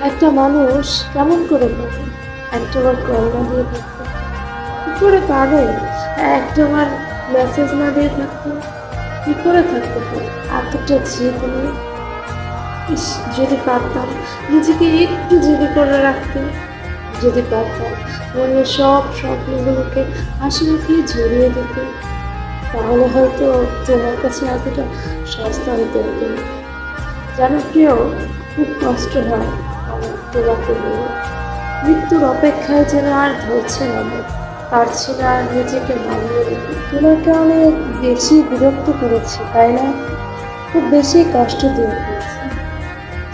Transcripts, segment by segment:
একটা মানুষ কেমন করে পারে একটাবার কল না দিয়ে থাকতে? কি করে পারে একটাবার মেসেজ না দিয়ে থাকতে? কি করে থাকতে পারে এতটা জেদ নিয়ে? ইস, যদি পারতাম নিজেকে একটু জেদি করে রাখতে, যদি পারতাম মনের সব স্বপ্নগুলোকে হাসি মুখিয়ে ঝরিয়ে দিতে, তাহলে হয়তো তোমার কাছে এতটা সস্তা হতে হতো না। জানো প্রিয়, খুব কষ্ট হয় আমার তোমাকে বলে। মৃত্যুর অপেক্ষায় যেন আর ধরছে না আমার, পারছি না আর নিজেকে মানিয়ে নিতে। তোমাকে অনেক বেশি বিরক্ত করেছি তাই না? খুব বেশি কষ্ট দিয়ে ফেলেছি।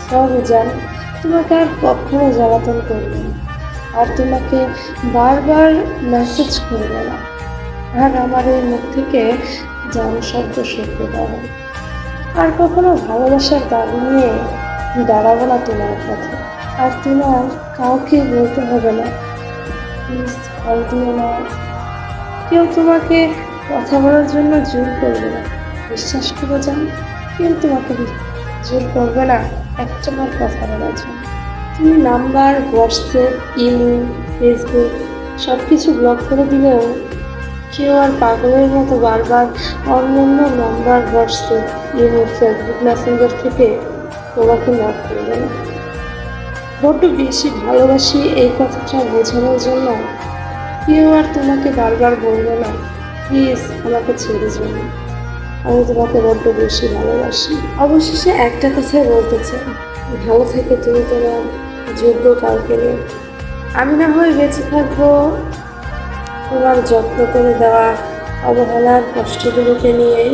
সব জানি, তোমাকে আর কখনো জ্বালাতন করবে না, আর তোমাকে বারবার মেসেজ করবে না, আর আমার এই মুখ থেকে জান শব্দ শুনতে পাবো। আর কখনো ভালোবাসার দাবি নিয়ে দাঁড়াবো না তোমার কাছে। আর তোমার কাউকে বলতে হবে না, প্লিজ কল দিও না। কেউ তোমাকে কথা বলার জন্য জোর করবে না, বিশ্বাস করে যান। কেউ তোমাকে জোর করবে না একটাবার কথা বলার জন্য। তুমি নাম্বার, হোয়াটসঅ্যাপ, ইমেল, ফেসবুক সব কিছু ব্লক করে দিলেও কেউ আর পাগলের মতো বারবার অন্যান্য number, WhatsApp, email, Facebook Messenger থেকে তোমাকে নক করবে না। বড্ড বেশি ভালোবাসি এই কথাটা বোঝানোর জন্য কেউ আর তোমাকে বারবার বলবে না, প্লিজ আমাকে ছেড়ে যাও, আমি তোমাকে বড্ড বেশি ভালোবাসি। অবশেষে একটা কথাই বলতে চাই, ভালো থেকে তুমি তোমার যোগ্য কাউকে নিয়ে। আমি না হয় বেঁচে থাকবো তোমার যত্ন করে দেওয়া অবহেলার কষ্টগুলোকে নিয়েই।